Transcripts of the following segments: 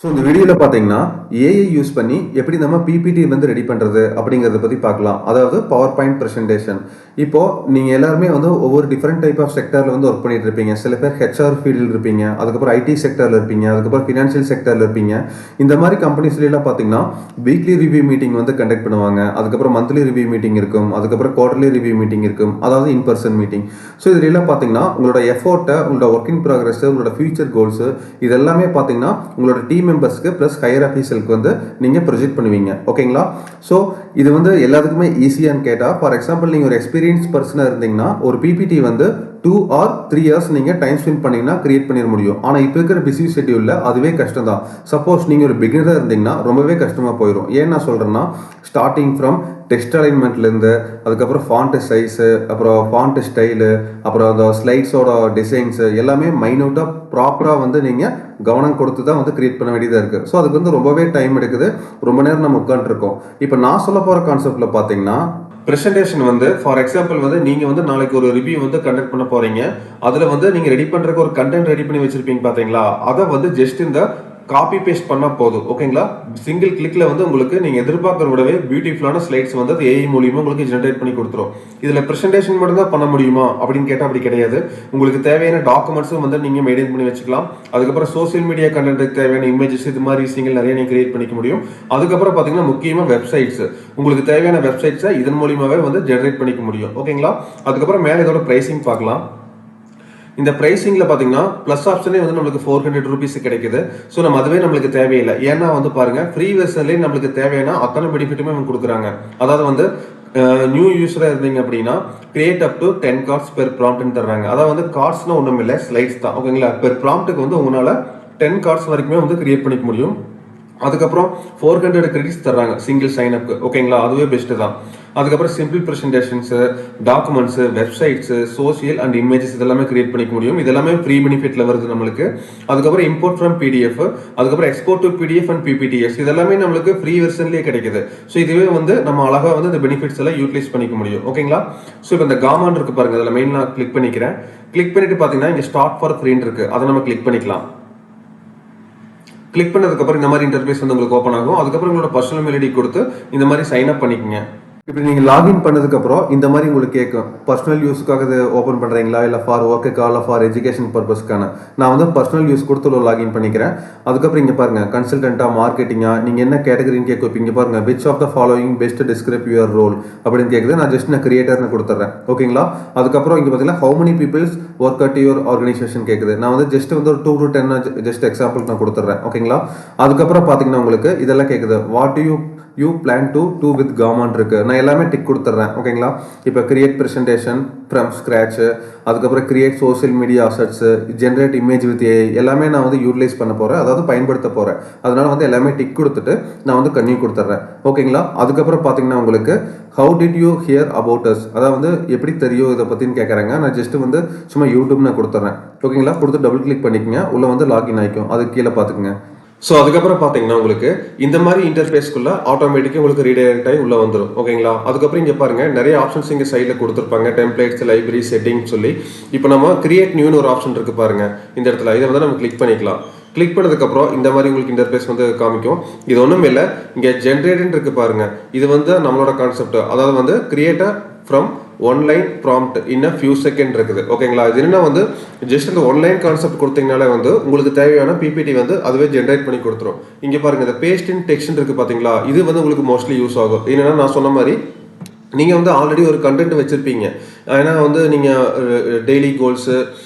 So இந்த வீடியோவில் பார்த்தீங்கன்னா ஏஐ யூஸ் பண்ணி எப்படி நம்ம பிபிடி வந்து ரெடி பண்ணுறது அப்படிங்கிறத பற்றி பார்க்கலாம். அதாவது பவர் பாயிண்ட் ப்ரெசன்டேஷன். இப்போது நீங்கள் எல்லாருமே வந்து ஒவ்வொரு டிஃப்ரெண்ட் டைப் ஆஃப் செக்டரில் வந்து ஒர்க் பண்ணிட்டு இருப்பீங்க. சில பேர் ஹெச்ஆர் ஃபீல்டில் இருப்பீங்க, அதுக்கப்புறம் ஐடி செக்டரில் இருப்பீங்க, அதுக்கப்புறம் ஃபினான்ஷியல் செக்டரில் இருப்பீங்க. இந்த மாதிரி கம்பெனிஸ்லாம் பார்த்தீங்கன்னா வீக்லி ரிவ்யூ மீட்டிங் வந்து கண்டக்ட் பண்ணுவாங்க. அதுக்கப்புறம் மந்த்லி ரிவ்யூ மீட்டிங் இருக்கும், அதுக்கப்புறம் குவார்டர்லி ரிவ்யூ மீட்டிங் இருக்கும், அதாவது இன் பர்சன் மீட்டிங். ஸோ இதுலாம் பார்த்தீங்கன்னா உங்களோட எஃபோர்ட்டை, உங்களோட ஒர்க் இன் ப்ராக்ரஸ், உங்களோட ஃபியூச்சர் கோல்ஸு இது எல்லாமே பார்த்தீங்கன்னா உங்களோட டீம் மெம்பர்ஸ்க்கு ப்ளஸ் ஹையர் ஆஃபீஸருக்கு வந்து நீங்கள் ப்ரொஜெக்ட் பண்ணுவீங்க. ஓகேங்களா? ஸோ இது வந்து எல்லாத்துக்குமே ஈஸியான்னு கேட்டால், ஃபார் எக்ஸாம்பிள் நீங்கள் ஒரு எக்ஸ்பீரியன்ஸ் பர்சனாக இருந்தீங்கன்னா ஒரு பிபிடி வந்து 2 or 3 years நீங்கள் டைம் ஸ்பெண்ட் பண்ணிங்கன்னா கிரியேட் பண்ணிட முடியும். ஆனால் இப்போ இருக்கிற பிஸி ஷெட்யூலில் அதுவே கஷ்டம் தான். சப்போஸ் நீங்கள் ஒரு பிகினராக இருந்தீங்கன்னா ரொம்பவே கஷ்டமாக போயிடும். ஏன் நான் சொல்கிறேன்னா, ஸ்டார்டிங் ஃப்ரம் டெக்ஸ்ட் அலைன்மெண்ட்லேருந்து, அதுக்கப்புறம் ஃபாண்ட் சைஸு, அப்புறம் ஃபாண்ட் ஸ்டைலு, அப்புறம் அந்த ஸ்லைட்ஸோட டிசைன்ஸு எல்லாமே மைன்யூட்டாக ப்ராப்பராக வந்து நீங்கள் கவனம் கொடுத்து தான் வந்து கிரியேட் பண்ண வேண்டியதாக இருக்குது. ஸோ அதுக்கு வந்து ரொம்பவே டைம் எடுக்குது, ரொம்ப நேரம் நம்ம உட்காந்துருக்கோம். இப்போ நான் சொல்ல போகிற கான்செப்டில் பார்த்தீங்கன்னா, ப்ரெசன்டேஷன் வந்து ஃபார் எக்ஸாம்பிள் வந்து நீங்கள் வந்து நாளைக்கு ஒரு ரிவ்யூ வந்து கண்டக்ட் பண்ண போகிறீங்க. அதில் வந்து நீங்கள் ரெடி பண்ணுறதுக்கு ஒரு கண்டென்ட் ரெடி பண்ணி வச்சுருப்பீங்க பார்த்தீங்களா, அதை வந்து ஜஸ்ட் இந்த காப்பி பேஸ்ட் பண்ணால் போதும். ஓகேங்களா? சிங்கிள் கிளிக்கில் வந்து உங்களுக்கு நீங்கள் எதிர்பார்க்குற விடவே பியூட்டிஃபுல்லான ஸ்லைட்ஸ் வந்து அது ஏஐ மூலியமாக உங்களுக்கு ஜென்ரேட் பண்ணி கொடுத்துரும். இதில் ப்ரெசன்டேஷன் மட்டும் தான் பண்ண முடியுமா அப்படின்னு கேட்டால் அப்படி கிடையாது. உங்களுக்கு தேவையான டாக்குமெண்ட்ஸும் வந்து நீங்கள் மெயின்டைன் பண்ணி வச்சுக்கலாம். அதுக்கப்புறம் சோசியல் மீடியா கண்டென்ட்டுக்கு தேவையான இமேஜஸ் இது மாதிரி விஷயங்கள் நிறைய நீங்கள் கிரியேட் பண்ணிக்க முடியும். அதுக்கப்புறம் பார்த்தீங்கன்னா முக்கியமாக வெப்சைட்ஸ், உங்களுக்கு தேவையான வெப்சைட்ஸை இதன் மூலியமாகவே வந்து ஜென்ரேட் பண்ணிக்க முடியும். ஓகேங்களா? அதுக்கப்புறம் மேலே இதோட ப்ரைஸிங் பார்க்கலாம். இந்த ப்ரைஸிங்கில் பார்த்தீங்கன்னா ப்ளஸ் ஆப்ஷனே வந்து நம்மளுக்கு 400 rupees கிடைக்குது. ஸோ நம்ம அதுவே நம்மளுக்கு தேவையில்லை. ஏன்னா வந்து பாருங்கள், ஃப்ரீ வெர்ஷன்லேயே நம்மளுக்கு தேவையான அத்தனை பெனிஃபிட்டுமே அவங்க கொடுக்குறாங்க. அதாவது வந்து நியூ யூஸராக இருந்தீங்க அப்படின்னா create up to 10 cards per ப்ராம்ப்ட்னு தர்றாங்க. அதாவது வந்து கார்ட்ஸ்னால் ஒன்றும் இல்லை, ஸ்லைட்ஸ் தான். ஓகேங்களா? பெர் ப்ராம்ப்ட்டுக்கு வந்து உங்களால் 10 cards வரைக்குமே வந்து கிரியேட் பண்ணிக்க முடியும். அதுக்கப்புறம் 400 credits தர்றாங்க சிங்கிள் சைன் அப்க்கு. ஓகேங்களா? அதுவே பெஸ்ட்டு தான். அதுக்கப்புறம் simple presentations, documents, websites, social and images இதெல்லாமே கிரியேட் பண்ணிக்க முடியும். இதெல்லாமே ஃப்ரீ பெனிஃபிட்டில் வருது நம்மளுக்கு. அதுக்கப்புறம் இம்போர்ட் ஃப்ரம் பிடிஎஃப், அதுக்கப்புறம் export to PDF and PPTs இதெல்லாமே நம்மளுக்கு ஃப்ரீ வெர்ஷன்லேயே கிடைக்குது. ஸோ இதுவே வந்து நம்ம அழகாக வந்து இந்த பெனிஃபிட்ஸ் எல்லாம் யூட்டிலைஸ் பண்ணிக்க முடியும். ஓகேங்களா? ஸோ இப்போ இந்த காமான் இருக்கு பாருங்க, அதில் மெயின் நான் கிளிக் பண்ணிக்கிறேன். கிளிக் பண்ணிட்டு பார்த்தீங்கன்னா இங்கே ஸ்டார்ட் ஃபார் ஃப்ரீன்னு இருக்கு, அதை நம்ம கிளிக் பண்ணிக்கலாம். கிளிக் பண்ணதுக்கப்புறம் இந்த மாதிரி இன்டர்ஃபேஸ் வந்து உங்களுக்கு ஓப்பன் ஆகும். அதுக்கப்புறம் உங்களோட பர்சனல் மெயில் ஐடி கொடுத்து இந்த மாதிரி சைன் அப் பண்ணிக்கோங்க. இப்படி நீங்கள் லாகின் பண்ணதுக்கப்புறம் இந்த மாதிரி உங்களுக்கு கேட்கும், பர்சனல் யூஸுக்காக இது ஓப்பன் பண்ணுறீங்களா, இல்லை ஃபார் ஒர்க்குக்கா, இல்லை ஃபார் எஜுகேஷன் பர்பஸ்க்கான. நான் வந்து பர்சனல் யூஸ் கொடுத்து லாகின் பண்ணிக்கிறேன். அதுக்கப்புறம் இங்கே பாருங்கள், கன்சல்டண்ட்டாக, மார்க்கெட்டிங்காக, நீங்கள் என்ன கேட்டகரின்னு கேட்கும். இங்கே பாருங்கள், which of the following best describe your role அப்படின்னு கேட்குது. நான் ஜஸ்ட் நான் கிரியேட்டர்னு கொடுத்துட்றேன். ஓகேங்களா? அதுக்கப்புறம் இங்கே பார்த்தீங்கன்னா how many peoples work at your organisation கேட்குது. நான் வந்து ஜஸ்ட் வந்து ஒரு 2 to 10 ஜஸ்ட் எக்ஸாம்பிள் நான் கொடுத்துட்றேன். ஓகேங்களா? அதுக்கப்புறம் பார்த்தீங்கன்னா உங்களுக்கு இதெல்லாம் கேட்குது, what you plan to do with காமான் இருக்கு. நான் எல்லாமே டிக் கொடுத்துட்றேன். ஓகேங்களா? இப்போ கிரியேட் ப்ரெசன்டேஷன் ஃப்ரம் ஸ்க்ராட்சு, அதுக்கப்புறம் create social media assets, generate image with AI எல்லாமே நான் வந்து யூட்டிலைஸ் பண்ண போகிறேன், அதாவது பயன்படுத்த போகிறேன். அதனால வந்து எல்லாமே டிக் கொடுத்துட்டு நான் வந்து கன்னியூ கொடுத்துட்றேன். ஓகேங்களா? அதுக்கப்புறம் பார்த்தீங்கன்னா உங்களுக்கு how did you here about us, அதாவது வந்து எப்படி தெரியும் இதை பற்றின்னு கேட்குறாங்க. நான் ஜஸ்ட் வந்து சும்மா யூடியூப் நான் கொடுத்துட்றேன். ஓகேங்களா? கொடுத்து டபுள் கிளிக் பண்ணிக்கோங்க, உள்ளே வந்து லாகின் ஆகிக்கும். அது கீழே பார்த்துக்குங்க. ஸோ அதுக்கப்புறம் பார்த்தீங்கன்னா உங்களுக்கு இந்த மாதிரி இன்டர்ஃபேஸ்க்குள்ள ஆட்டோமேட்டிக்காக உங்களுக்கு ரீடைரக்ட் ஆகி உள்ளே வந்துடும். ஓகேங்களா? அதுக்கப்புறம் இங்கே பாருங்கள், நிறைய ஆப்ஷன்ஸ் இங்கே சைடில் கொடுத்துருப்பாங்க, டெம்ப்ளேட்ஸ், லைப்ரரி, செட்டிங் சொல்லி. இப்போ நம்ம கிரியேட் நியூன்னு ஒரு ஆப்ஷன் இருக்குது பாருங்கள் இந்த இடத்துல. இதை வந்து நம்ம கிளிக் பண்ணிக்கலாம். கிளிக் பண்ணதுக்கப்புறம் இந்த மாதிரி உங்களுக்கு இன்டர்ஃபேஸ் வந்து காமிக்கும். இது ஒன்றும் இல்லை, இங்கே ஜென்ரேட்னு இருக்குது பாருங்கள். இது வந்து நம்மளோட கான்செப்ட். அதாவது வந்து create from one line prompt in a few second இருக்குது. ஓகேங்களா? இது என்ன வந்து ஜஸ்ட் அந்த ஒன்லைன் கான்செப்ட் கொடுத்தீங்கனாலே வந்து உங்களுக்கு தேவையான பிபிடி வந்து அதுவே ஜென்ரேட் பண்ணி கொடுத்துரும். இங்கே பாருங்கள், இந்த பேஸ்ட் இன் டெக்ஸ்ட் இருக்குது பார்த்தீங்களா, இது வந்து உங்களுக்கு மோஸ்ட்லி யூஸ் ஆகும். என்னென்னா நான் சொன்ன மாதிரி நீங்கள் வந்து ஆல்ரெடி ஒரு கண்டென்ட் வச்சுருப்பீங்க. ஏன்னா வந்து நீங்கள் டெய்லி கோல்ஸு,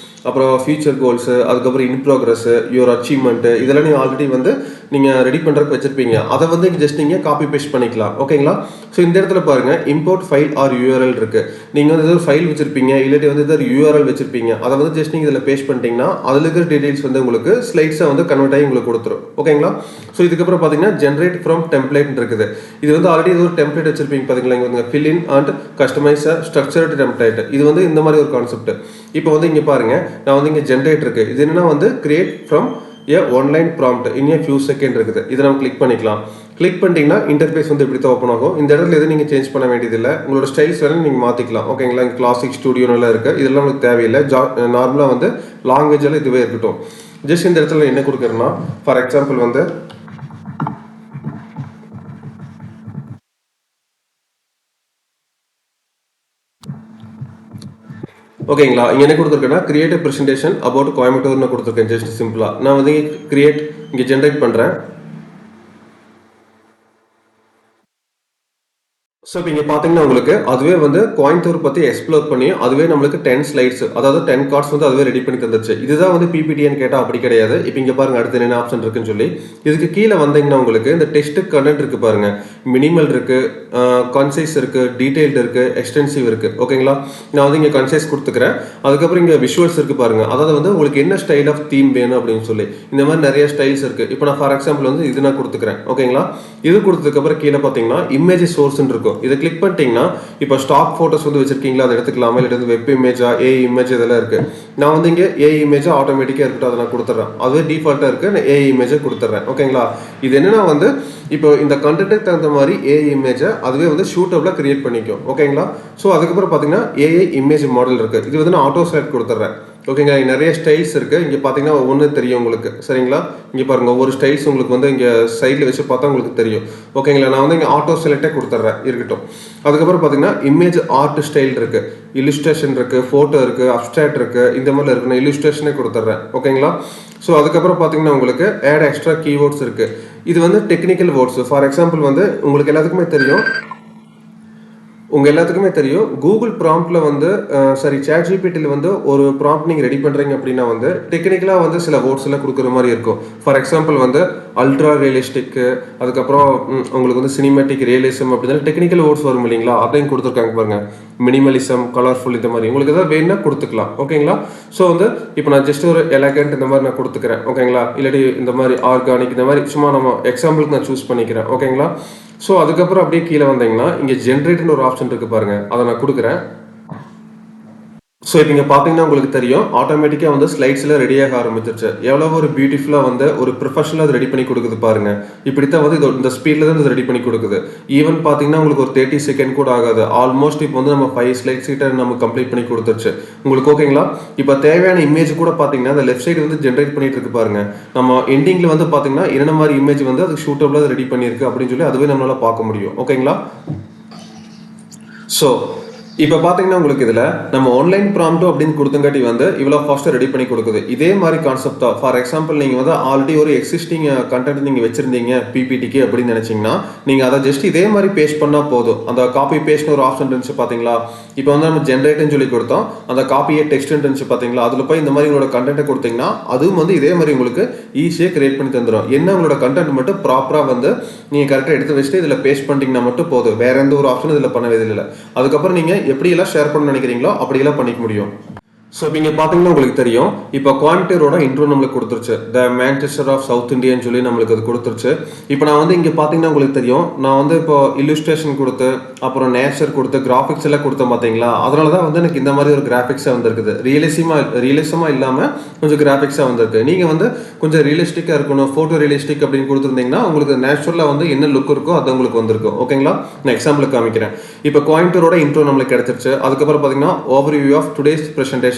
அப்புறம் ஃபியூச்சர் கோல்ஸு, அதுக்கப்புறம் இன் ப்ரோக்ரஸ்ஸு, யுவர் அச்சீவ்மெண்ட்டு இதெல்லாம் நீங்கள் ஆல்ரெடி வந்து நீங்கள் ரெடி பண்ணுறதுக்கு வச்சுருப்பீங்க. அதை வந்து ஜஸ்ட் நீங்கள் காப்பி பேஸ்ட் பண்ணிக்கலாம். ஓகேங்களா? ஸோ இந்த இடத்துல பாருங்கள், இம்போர்ட் ஃபைல் ஆர் யூஆர்எல் இருக்குது. நீங்கள் வந்து ஏதோ ஃபைல் வச்சுருப்பீங்க, இல்லாட்டி வந்து ஏதாவது யூஆர்எல் வச்சுருப்பீங்க. அதை வந்து ஜஸ்ட் நீங்கள் இதில் பேஸ்ட் பண்ணிட்டீங்கன்னா அதில் இருக்கிற டீடைல்ஸ் வந்து உங்களுக்கு ஸ்லைட்ஸை வந்து கன்வெர்ட் ஆகி உங்களுக்கு கொடுத்துரும். ஓகேங்களா? ஸோ இதுக்கப்புறம் பார்த்தீங்கன்னா ஜென்ரேட் ஃப்ரம் டெம்ப்ளேட் இருக்குது. இது வந்து ஆல்ரெடி ஏதோ ஒரு டெம்ப்ளேட் வச்சுருப்பீங்க பார்த்தீங்களா. இங்கே வந்து fill in and customise structured template. இது வந்து இந்த மாதிரி ஒரு கான்செப்ட். இப்போ வந்து இங்கே பாருங்கள், நான் வந்து இங்கே ஜென்ரேட் இருக்குது. இது என்னன்னா வந்து create from a one line prompt in a few second இருக்குது. இதை நம்ம கிளிக் பண்ணிக்கலாம். கிளிக் பண்ணிட்டீங்கன்னா இன்டர்ஃபேஸ் வந்து இப்படி தான் ஓப்பன் ஆகும். இந்த இடத்துல எதுவும் நீங்கள் சேஞ்ச் பண்ண வேண்டியதில்லை. உங்களோட ஸ்டைல்ஸ் வேணும் நீங்கள் மாற்றிக்கலாம். ஓகேங்களா? இங்கே கிளாசிக் ஸ்டுடியோலாம் இருக்குது. இதெல்லாம் உங்களுக்கு தேவையில்லை. நார்மலாக வந்து லாங்குவேஜ் எல்லாம் இதுவே இருக்கட்டும். ஜஸ்ட் இந்த இடத்துல என்ன கொடுக்குறேன்னா, ஃபார் எக்ஸாம்பிள் வந்து ஓகேங்களா. இங்கே என்ன கொடுத்துருக்கேன்னா கிரியேட் ப்ரெசன்டேஷன் அபவுட் கோயம்புத்தூர்னு கொடுத்துருக்கேன். ஜஸ்ட் சிம்பிளாக நான் வந்து கிரியேட் இங்கே ஜென்ரேட் பண்ணுறேன். ஸோ இப்போ இங்கே பார்த்தீங்கன்னா உங்களுக்கு அதுவே வந்து கோயம்புத்தூர் பற்றி எக்ஸ்ப்ளோர் பண்ணி அதுவே நம்மளுக்கு 10 ஸ்லைட்ஸ், அதாவது 10 கார்ட்ஸ் வந்து அதுவே ரெடி பண்ணி தந்துச்சு. இதுதான் வந்து பிபிடின்னு கேட்டால் அப்படி கிடையாது. இப்போ இங்கே பாருங்க அடுத்து என்ன ஆப்ஷன் இருக்குன்னு சொல்லி இதுக்கு கீழே வந்தீங்கன்னா உங்களுக்கு இந்த டெக்ஸ்ட் கண்டென்ட் இருக்கு பாருங்க. மினிமல் இருக்கு, கன்சைஸ் இருக்கு, டீடைல்டு இருக்கு, எக்ஸ்டென்சிவ் இருக்கு. ஓகேங்களா. நான் வந்து இங்கே கன்சைஸ் கொடுத்துக்கிறேன். அதுக்கப்புறம் இங்கே விஷுவல்ஸ் இருக்கு பாருங்க. அதாவது வந்து உங்களுக்கு என்ன ஸ்டைல் ஆஃப் தீம் வேணும் அப்படின்னு சொல்லி இந்த மாதிரி நிறைய ஸ்டைல்ஸ் இருக்கு. இப்போ நான் ஃபார் எக்ஸாம்பிள் வந்து இது நான் கொடுத்துக்கிறேன். ஓகேங்களா. இது கொடுத்ததுக்கப்புறம் கீழே பார்த்தீங்கன்னா இமேஜ் சோர்ஸ்ன்னு இருக்கும். இதை கிளிக் பண்ணிட்டீங்கன்னா இப்போ ஸ்டாக் ஃபோட்டோஸ் வந்து வச்சிருக்கீங்களா அதை எடுத்துக்கலாமா, இல்லை வந்து வெப் இமேஜா, ஏஐ இமேஜ் இதெல்லாம் இருக்கு. நான் வந்து இங்கே ஏஐ இமேஜா ஆட்டோமேட்டிக்காக இருக்கட்டும் அதை நான் கொடுத்துட்றேன். அதுவே டிஃபால்ட்டாக இருக்கு, நான் ஏஐ இமேஜை கொடுத்துட்றேன். ஓகேங்களா. இது என்னன்னா வந்து இப்போ இந்த கண்டென்ட்டுக்கு தகுந்த மாதிரி ஏஐ இமேஜை அதுவே வந்து ஷூட்டபிளாக கிரியேட் பண்ணிக்கும். ஓகேங்களா. ஸோ அதுக்கப்புறம் பார்த்தீங்கன்னா ஏஐ இமேஜ் மாடல் இருக்கு. இது வந்து நான் ஆட்டோ செலக்ட் கொடுத்துட்றேன். ஓகேங்களா. நிறைய ஸ்டைல்ஸ் இருக்குது. இங்கே பார்த்தீங்கன்னா ஒவ்வொன்று தெரியும் உங்களுக்கு. சரிங்களா. இங்கே பாருங்கள் ஒவ்வொரு ஸ்டைல்ஸ் உங்களுக்கு வந்து இங்கே சைடில் வச்சு பார்த்தா உங்களுக்கு தெரியும். ஓகேங்களா. நான் வந்து இங்கே ஆட்டோ செலக்டே கொடுத்துட்றேன் இருக்கட்டும். அதுக்கப்புறம் பார்த்தீங்கன்னா இமேஜ் ஆர்ட் ஸ்டைல் இருக்குது, இல்லுஸ்ட்ரேஷன் இருக்குது, ஃபோட்டோ இருக்குது, அப்ஸ்ட்ராக்ட் இருக்குது, இந்த மாதிரிலாம் இருக்குது. நான் இல்லுஸ்ட்ரேஷனே கொடுத்துட்றேன். ஓகேங்களா. ஸோ அதுக்கப்புறம் பார்த்தீங்கன்னா உங்களுக்கு ஆட் எக்ஸ்ட்ரா கீவேர்ட்ஸ் இருக்குது. இது வந்து டெக்னிக்கல் வேர்ட்ஸ். ஃபார் எக்ஸாம்பிள் வந்து உங்களுக்கு எல்லாத்துக்குமே தெரியும் கூகுள் ப்ராம்ப்டில் வந்து சாரி சாட்ஜிபிடியில் வந்து ஒரு ப்ராம்ப்ட் நீங்கள் ரெடி பண்ணுறீங்க அப்படின்னா வந்து டெக்னிக்கலாக வந்து சில வேர்ட்ஸ் எல்லாம் கொடுக்குற மாதிரி இருக்கும். ஃபார் எக்ஸாம்பிள் வந்து அல்ட்ரா ரியலிஸ்டிக்கு, அதுக்கப்புறம் உங்களுக்கு வந்து சினிமேட்டிக் ரியலிசம் அப்படின்னா டெக்னிக்கல் வேர்ட்ஸ் வரும் இல்லைங்களா. அதையும் கொடுத்துருக்காங்க பாருங்க. மினிமலிசம், கலர்ஃபுல், இந்த மாதிரி உங்களுக்கு எதாவது வேணும்னா கொடுத்துக்கலாம். ஓகேங்களா. ஸோ வந்து இப்போ நான் ஜஸ்ட் ஒரு எலகண்ட் இந்த மாதிரி நான் கொடுத்துக்கிறேன். ஓகேங்களா. இல்லாட்டி இந்த மாதிரி ஆர்கானிக் இந்த மாதிரி சும்மா நம்ம எக்ஸாம்பிளுக்கு நான் சூஸ் பண்ணிக்கிறேன். ஓகேங்களா. ஸோ அதுக்கப்புறம் அப்படியே கீழே வந்தீங்கன்னா இங்கே ஜென்ரேட்னு ஒரு ஆப்ஷன் இருக்கு பாருங்க, அதை நான் கொடுக்குறேன். ஸோ இப்போ இங்கே பார்த்தீங்கன்னா உங்களுக்கு தெரியும் ஆட்டோமேட்டிக்காக வந்து ஸ்லைட்ஸில் ரெடியாக ஆரம்பிச்சிருச்சு. எவ்வளோ ஒரு பியூட்டிஃபுல்லாக வந்து ஒரு ப்ரொஃபஷனலாக அது ரெடி பண்ணி கொடுக்குது பாருங்க. இப்படித்தான் வந்து இந்த ஸ்பீடில் தான் இது ரெடி பண்ணி கொடுக்குது. ஈவன் பார்த்தீங்கன்னா உங்களுக்கு ஒரு 30 செகண்ட் கூட ஆகாது. ஆல்மோஸ்ட் இப்போ வந்து நம்ம 5 ஸ்லைட்ஸ் கிட்ட நம்ம கம்ப்ளீட் பண்ணி கொடுத்துருச்சு உங்களுக்கு. ஓகேங்களா. இப்போ தேவையான இமேஜ் கூட பார்த்தீங்கன்னா அந்த லெஃப்ட் சைடு வந்து ஜென்ரேட் பண்ணிட்டு இருக்கு பாருங்க. நம்ம எண்டிங்கில் வந்து பார்த்தீங்கன்னா என்ன மாதிரி இமேஜ் வந்து அது ஷூட்டபிளாக ரெடி பண்ணியிருக்கு அப்படின்னு சொல்லி அதுவே நம்மளால பார்க்க முடியும். ஓகேங்களா. ஸோ இப்போ பார்த்தீங்கன்னா உங்களுக்கு இதில் நம்ம ஆன்லைன் ப்ராம்ப்ட் அப்படின்னு கொடுத்தங்காட்டி வந்து இவ்வளோ ஃபாஸ்ட்டாக ரெடி பண்ணி கொடுக்குது. இதே மாதிரி கான்செப்ட் தான். ஃபார் எக்ஸாம்பிள் நீங்கள் வந்து ஆல்ரெடி ஒரு எக்ஸிஸ்டிங் கண்டென்ட் நீங்கள் வச்சிருந்தீங்க பிபிடிக்கு அப்படின்னு நினச்சிங்கன்னா நீங்கள் அதை ஜஸ்ட் இதே மாதிரி பேஸ்ட் பண்ணால் போதும். அந்த காப்பி பேஸ்ட்னு ஒரு ஆப்ஷன் இருந்துச்சு பார்த்தீங்களா. இப்போ வந்து நம்ம ஜென்ரேட்னு சொல்லி கொடுத்தோம், அந்த காப்பியே டெக்ஸ்ட் இருந்துச்சு பார்த்தீங்களா. அதில் போய் இந்த மாதிரி உங்களோட கண்டென்ட்டை கொடுத்தீங்கன்னா அதுவும் வந்து இதே மாதிரி உங்களுக்கு ஈஸியாக கிரியேட் பண்ணி தந்துடும். என்ன உங்களோட கண்டென்ட் மட்டும் ப்ராப்பராக வந்து நீங்கள் கரெக்டாக எடுத்து வச்சுட்டு இதில் பேஸ்ட் பண்ணிட்டீங்கன்னா மட்டும் போதும். வேற எந்த ஒரு ஆப்ஷனும் இதில் பண்ணவே இல்லை. அதுக்கப்புறம் நீங்கள் எப்படியெல்லாம் ஷேர் பண்ண நினைக்கிறீங்களோ அப்படியெல்லாம் பண்ணிக்க முடியும். ஸோ இப்போ இங்கே பார்த்தீங்கன்னா உங்களுக்கு தெரியும் இப்போ கோயம்புத்தூரோட இன்ட்ரோ நம்மளுக்கு கொடுத்துருச்சு. த மேன்செஸ்டர் ஆஃப் சவுத் இந்தியான்னு சொல்லி நம்மளுக்கு அது கொடுத்துருச்சு. இப்போ நான் வந்து இங்கே பார்த்தீங்கன்னா உங்களுக்கு தெரியும் நான் வந்து இப்போ இல்லுஸ்ட்ரேஷன் கொடுத்து அப்புறம் நேச்சர் கொடுத்து கிராஃபிக்ஸ் எல்லாம் கொடுத்தேன் பார்த்தீங்களா. அதனால தான் வந்து எனக்கு இந்த மாதிரி ஒரு கிராஃபிக்ஸாக வந்திருக்குது. ரியலிசமாக இல்லாமல் கொஞ்சம் கிராஃபிக்ஸாக வந்திருக்கு. நீங்கள் வந்து கொஞ்சம் ரியலிஸ்டிக்காக இருக்கணும், ஃபோட்டோ ரியலிஸ்டிக் அப்படின்னு கொடுத்துருந்தீங்கன்னா உங்களுக்கு நேச்சுரலாக வந்து என்ன லுக் இருக்கோ அது உங்களுக்கு வந்திருக்கும். ஓகேங்களா. நான் எக்ஸாம்பிளுக்கு காமிக்கிறேன். இப்போ கோயம்புத்தூரோட இன்ட்ரோ நம்மளுக்கு கிடைச்சிருச்சு. அதுக்கப்புறம் பார்த்தீங்கன்னா ஓவர்வியூ ஆஃப் டுடேஸ் ப்ரெசன்டேஷன்.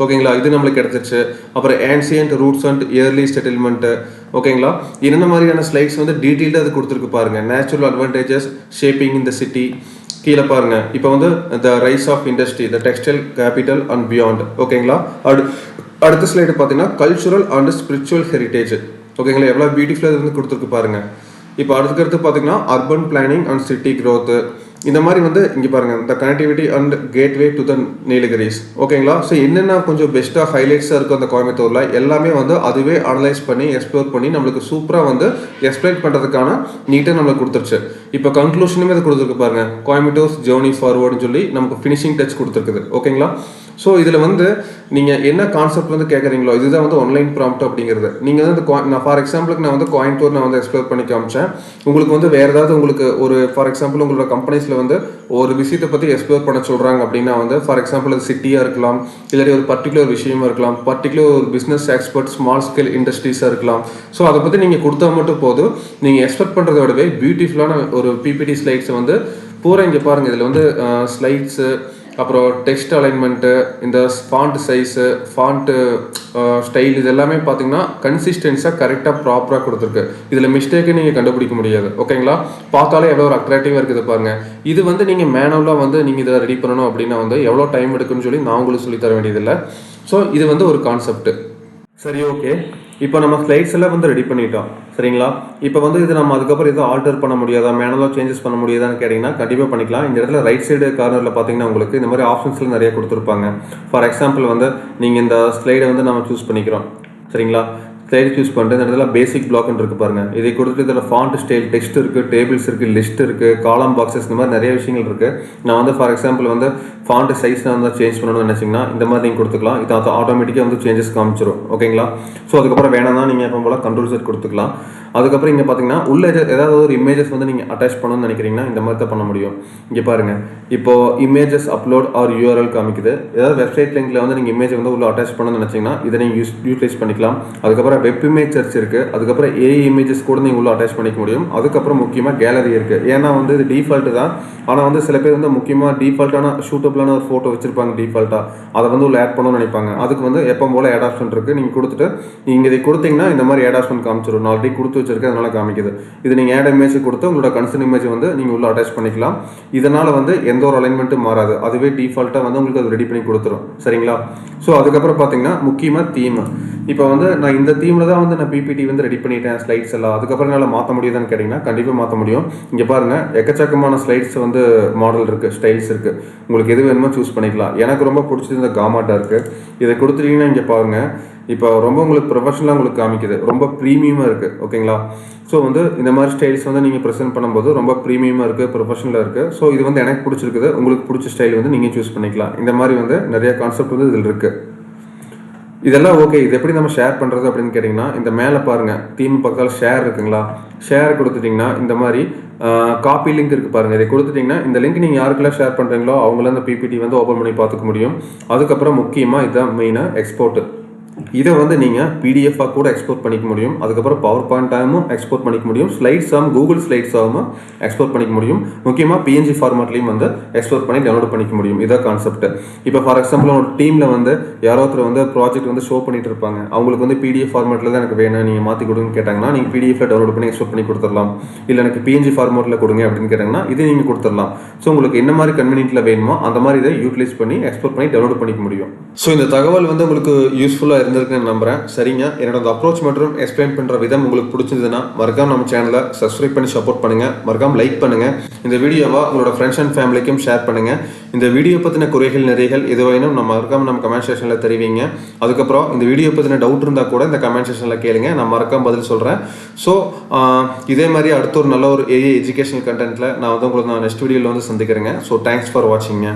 ஓகேங்களா. இது நம்மளுக்கு கிடைச்சிருச்சு. அப்புறம் ancient roots and early settlement. ஓகேங்களா. என்னென்ன மாதிரியான ஸ்லைட்ஸ் வந்து டீட்டெயில்டாக அது கொடுத்துருக்கு பாருங்க. Natural advantages shaping in the city. கீழே பாருங்க இப்போ வந்து the rise of industry, the textile capital and beyond. ஓகேங்களா. அடுத்த ஸ்லைடு பார்த்தீங்கன்னா கல்ச்சுரல் அண்ட் ஸ்பிரிச்சுவல் ஹெரிட்டேஜ். ஓகேங்களா. எவ்வளோ பியூட்டிஃபுல்லாக வந்து கொடுத்துருக்கு பாருங்க. இப்போ அடுத்தடுத்து பார்த்தீங்கன்னா urban planning and city growth. இந்த மாதிரி வந்து இங்கே பாருங்கள் த connectivity and gateway to the Nilgiris. ஓகேங்களா. ஸோ என்னென்ன கொஞ்சம் பெஸ்ட்டாக ஹைலைட்ஸாக இருக்கும் அந்த கோயம்புத்தூரில் எல்லாமே வந்து அதுவே அனலைஸ் பண்ணி எக்ஸ்ப்ளோர் பண்ணி நம்மளுக்கு சூப்பராக வந்து எக்ஸ்பிளைன் பண்ணுறதுக்கான நீட்டாக நம்மளுக்கு கொடுத்துருச்சு. இப்போ கன்க்ளூஷனுமே அது கொடுத்துருக்கு பாருங்கள். கோயம்புத்தூர்ஸ் ஜேர்னி ஃபார்வர்டுன்னு சொல்லி நமக்கு ஃபினிஷிங் டச் கொடுத்துருக்குது. ஓகேங்களா. ஸோ இதில் வந்து நீங்கள் என்ன கான்செப்ட் வந்து கேட்குறீங்களோ இதுதான் வந்து ஆன்லைன் ப்ராம்ப்ட் அப்படிங்கிறது. நீங்கள் வந்து நான் ஃபார் எக்ஸாம்பிளுக்கு நான் வந்து கோயம்புத்தூர் நான் வந்து எக்ஸ்ப்ளோர் பண்ணி காமிச்சேன். உங்களுக்கு வந்து வேறு ஏதாவது உங்களுக்கு ஒரு ஃபார் எக்ஸாம்பிள் உங்களோட கம்பெனிஸில் வந்து ஒரு விஷயத்தை பற்றி எக்ஸ்ப்ளோர் பண்ண சொல்கிறாங்க அப்படின்னா வந்து ஃபார் எக்ஸாம்பிள் அது சிட்டியாக இருக்கலாம், இல்லாட்டி ஒரு பர்டிகுலர் விஷயமா இருக்கலாம், பர்டிகுலர் ஒரு பிஸ்னஸ் எக்ஸ்பர்ட் ஸ்மால் ஸ்கேல் இண்டஸ்ட்ரீஸாக இருக்கலாம். ஸோ அதை பற்றி நீங்கள் கொடுத்தா மட்டும் போதும். நீங்கள் எக்ஸ்பெக்ட் பண்ணுறத விடவே பியூட்டிஃபுல்லான ஒரு பிபிடி ஸ்லைட்ஸை வந்து பூரா இங்கே பாருங்கள். இதில் வந்து ஸ்லைட்ஸு அப்புறம் டெக்ஸ்ட் அலைன்மெண்ட்டு, இந்த ஃபாண்ட் சைஸு, ஃபாண்ட்டு ஸ்டைல், இது எல்லாமே பார்த்தீங்கன்னா கன்சிஸ்டன்ஸாக கரெக்டாக ப்ராப்பராக கொடுத்துருக்கு. இதில் மிஸ்டேக்கு நீங்கள் கண்டுபிடிக்க முடியாது. ஓகேங்களா? பார்த்தாலே எவ்வளோ ஒரு அட்ராக்டிவாக இருக்குது பாருங்கள். இது வந்து நீங்கள் மேனுவலாக வந்து நீங்கள் இதை ரெடி பண்ணணும் அப்படின்னா வந்து எவ்வளோ டைம் எடுக்குன்னு சொல்லி நான் உங்களுக்கு சொல்லி தர வேண்டியதில்லை. ஸோ இது வந்து ஒரு கான்செப்ட். சரி, ஓகே. இப்போ நம்ம ஸ்லைட்ஸ் எல்லாம் வந்து ரெடி பண்ணிட்டோம், சரிங்களா? இப்போ வந்து இது நம்ம அதுக்கப்புறம் எதுவும் ஆல்டர் பண்ண முடியாதா, மேனுவலாக சேஞ்சஸ் பண்ண முடியாதான்னு கேட்டிங்கன்னா கண்டிப்பாக பண்ணிக்கலாம். இந்த இடத்துல ரைட் சைடு கார்னரில் பார்த்தீங்கன்னா உங்களுக்கு இந்த மாதிரி ஆப்ஷன்ஸ்லாம் நிறைய கொடுத்துருப்பாங்க. ஃபார் எக்ஸாம்பிள் வந்து நீங்கள் இந்த ஸ்லைடை வந்து நம்ம சூஸ் பண்ணிக்கிறோம், சரிங்களா? ஸ்லைடு சூஸ் பண்ணிட்டு இந்த இடத்துல பேசிக் பிளாக்னு இருக்குது பாருங்கள். இதை கொடுத்துட்டு இதில் ஃபாண்ட் ஸ்டைல், டெக்ஸ்ட் இருக்குது, டேபிள்ஸ் இருக்குது, லிஸ்ட் இருக்குது, காலம் பாக்ஸஸ், இந்த மாதிரி நிறைய விஷயங்கள் இருக்குது. நான் வந்து ஃபார் எக்ஸாம்பிள் வந்து ஃபாண்ட் சைஸ் நான் வந்து சேஞ்ச் பண்ணணும்னு நினச்சிங்கன்னா இந்த மாதிரி நீங்கள் கொடுத்துக்கலாம். இது ஆட்டோமேட்டிக்காக வந்து சேஞ்சஸ் காமிச்சிடும். ஓகேங்களா? ஸோ அதுக்கப்புறம் வேணாம்னா நீங்கள் எப்போ போல் கண்ட்ரோல் செட் கொடுத்துக்கலாம். அதுக்கப்புறம் இங்கே பார்த்தீங்கன்னா உள்ள ஏதாவது ஒரு இமேஜஸ் வந்து நீங்கள் அட்டாச் பண்ணணும்னு நினைக்கிறீங்கன்னா இந்த மாதிரி தான் பண்ண முடியும். இங்கே பாருங்கள், இப்போ இமேஜஸ் அப்லோட் ஆர் யூஆர்எல் காமிக்குது. ஏதாவது வெப்சைட் லிங்கில் வந்து நீங்கள் இமேஜ் வந்து உள்ள அட்டாச் பண்ணணும்னு நினச்சிங்கன்னா இதை நீங்கள் யூட்டிலைஸ் பண்ணிக்கலாம். அதுக்கப்புறம் வெப் இமேஜ் சர்ச் இருக்குது. அதுக்கப்புறம் ஏஐ இமேஜஸ் கூட நீங்கள் உள்ள அட்டாச் பண்ணிக்க முடியும். அதுக்கப்புறம் முக்கியமாக கேலரி இருக்குது. ஏன்னா வந்து இது டிஃபால்ட்டு தான். ஆனால் வந்து சில பேர் வந்து முக்கியமாக டிஃபால்ட்டான ஷூட்டபிளான ஒரு ஃபோட்டோ வச்சிருப்பாங்க டிஃபால்ட்டாக, அதை வந்து உள்ள ஆட் பண்ணணும்னு நினைப்பாங்க. அதுக்கு வந்து எப்போ போல் ஆட் ஆப்ஷன் இருக்குது. நீங்கள் கொடுத்துட்டு நீங்கள் இதை கொடுத்தீங்கன்னா இந்த மாதிரி ஆட் ஆப்ஷன் காமிச்சிடும். நான் ஆல்ரெடி கொடுத்து வச்சிருக்கேன், அதனால காமிக்குது. இது நீங்கள் ஆட் இமேஜ் கொடுத்து உங்களோட கன்சர்ன் இமேஜ் வந்து நீங்கள் உள்ள அட்டாச் பண்ணிக்கலாம். இதனால் வந்து எந்த ஒரு அலைன்மெண்ட்டும் மாறாது. அதுவே டிஃபால்ட்டாக வந்து உங்களுக்கு அது ரெடி பண்ணி கொடுத்துரும், சரிங்களா? ஸோ அதுக்கப்புறம் பார்த்தீங்கன்னா முக்கியமாக தீம். இப்போ வந்து நான் இந்த தீமில் தான் வந்து நான் பிபிடி வந்து ரெடி பண்ணிட்டேன், ஸ்லைட்ஸ் எல்லாம். அதுக்கப்புறம் என்னால் மாற்ற முடியுதான்னு கேட்டிங்கன்னா கண்டிப்பாக மாற்ற முடியும். இங்கே பாருங்கள், எக்கச்சக்கமான ஸ்லைட்ஸ் வந்து மாடல் இருக்குது, ஸ்டைல்ஸ் இருக்குது. உங்களுக்கு எது வேணுமோ சூஸ் பண்ணிக்கலாம். எனக்கு ரொம்ப பிடிச்சது இந்த காமாட்டா இருக்குது. இதை கொடுத்துட்டீங்கன்னா இங்கே பாருங்கள், இப்போ ரொம்ப உங்களுக்கு ப்ரொஃபஷனலாக உங்களுக்கு காமிக்குது, ரொம்ப ப்ரீமியமாக இருக்குது. ஓகேங்களா? ஸோ வந்து இந்த மாதிரி ஸ்டைல்ஸ் வந்து நீங்கள் ப்ரெசென்ட் பண்ணும்போது ரொம்ப ப்ரீமியமாக இருக்குது, ப்ரொஃபஷனலாக இருக்குது. ஸோ இது வந்து எனக்கு பிடிச்சிருக்குது. உங்களுக்கு பிடிச்ச ஸ்டைல் வந்து நீங்கள் சூஸ் பண்ணிக்கலாம். இந்த மாதிரி வந்து நிறைய கான்செப்ட் வந்து இதில் இருக்குது. இதெல்லாம் ஓகே. இது எப்படி நம்ம ஷேர் பண்ணுறது அப்படின்னு கேட்டிங்கன்னா இந்த மேலே பாருங்கள், தீம் பக்கத்தில் ஷேர் இருக்குங்களா? ஷேர் கொடுத்துட்டிங்கன்னா இந்த மாதிரி காப்பி லிங்க் இருக்குது பாருங்கள். இதை கொடுத்துட்டிங்கன்னா இந்த லிங்க் நீங்கள் யாருக்கெல்லாம் ஷேர் பண்ணுறீங்களோ அவங்களாம் இந்த பிபிடி வந்து ஓப்பன் பண்ணி பார்த்துக்க முடியும். அதுக்கப்புறம் முக்கியமாக இதுதான் மெயினாக எக்ஸ்போர்ட்டு. இதை வந்து நீங்கள் பிடிஎஃபாக கூட எக்ஸ்போர்ட் பண்ணிக்க முடியும். அதுக்கப்புறம் பவர் பாயிண்டாகவும் எக்ஸ்போர்ட் பண்ணிக்க முடியும். ஸ்லைட்ஸாகவும் கூகுள் ஸ்லைட்ஸாகவும் எக்ஸ்போர்ட் பண்ணிக்க முடியும். முக்கியமாக பிஎன்ஜி ஃபார்மேட்லையும் வந்து எக்ஸ்போர்ட் பண்ணி டவுன்லோட் பண்ணிக்க முடியும். இதான் கான்செப்ட். இப்போ ஃபார் எக்ஸாம்பிள் ஒரு டீமில் வந்து யாரோ ஒருத்தர் வந்து ப்ராஜெக்ட் வந்து ஷோ பண்ணிட்டு இருப்பாங்க. அவங்களுக்கு வந்து பிடிஎஃப் ஃபார்மேட்டில் தான் எனக்கு வேணும், நீங்கள் மாற்றி கொடுங்கன்னு கேட்டாங்கன்னா நீங்கள் பிடிஎஃப்ல டவுன்லோட் பண்ணி எக்ஸ்போர்ட் பண்ணி கொடுத்துடலாம். இல்லை எனக்கு பிஎன்ஜி ஃபார்மேட்டில் கொடுங்க அப்படின்னு கேட்டாங்கன்னா இதை நீங்கள் கொடுத்துடலாம். ஸோ உங்களுக்கு என்ன மாதிரி கன்வீனியன்ட்டில் வேணுமோ அந்த மாதிரி இதை யூட்டிலைஸ் பண்ணி எக்ஸ்போர்ட் பண்ணி டவுன்லோட் பண்ணிக்க முடியும். ஸோ இந்த தகவல் வந்து உங்களுக்கு யூஸ்ஃபுல்லாக இருந்திருக்குன்னு நம்புறேன். சரிங்க, என்னோட அப்ரோச் மற்றும் எக்ஸ்பிளைன் பண்ணுற விதம் உங்களுக்கு பிடிச்சிருந்ததுன்னா மறக்காம நம்ம சேனலை சப்ஸ்கிரைப் பண்ணி சப்போர்ட் பண்ணுங்க. மறக்காம லைக் பண்ணுங்க. இந்த வீடியோவை உங்களோட ஃப்ரெண்ட்ஸ் அண்ட் ஃபேமிலிக்கும் ஷேர் பண்ணுங்க. இந்த வீடியோ பற்றின குறைகள் நிறைகள் எதுவாயினும் மறக்காம நம்ம கமெண்ட் செக்ஷனில் தெரிவிங்க. அதுக்கப்புறம் இந்த வீடியோ பற்றின டவுட் இருந்தால் கூட இந்த கமெண்ட் செக்ஷனில் கேளுங்க, நான் மறக்காம பதில் சொல்கிறேன். ஸோ இதே மாதிரி அடுத்த ஒரு நல்ல ஒரு ஏஐ எஜுகேஷனல் கண்டென்ட்டில் நான் வந்து உங்களுக்கு நெக்ஸ்ட் வீடியோவில் வந்து சந்திக்கிறேங்க. So thanks for வாட்சிங்க.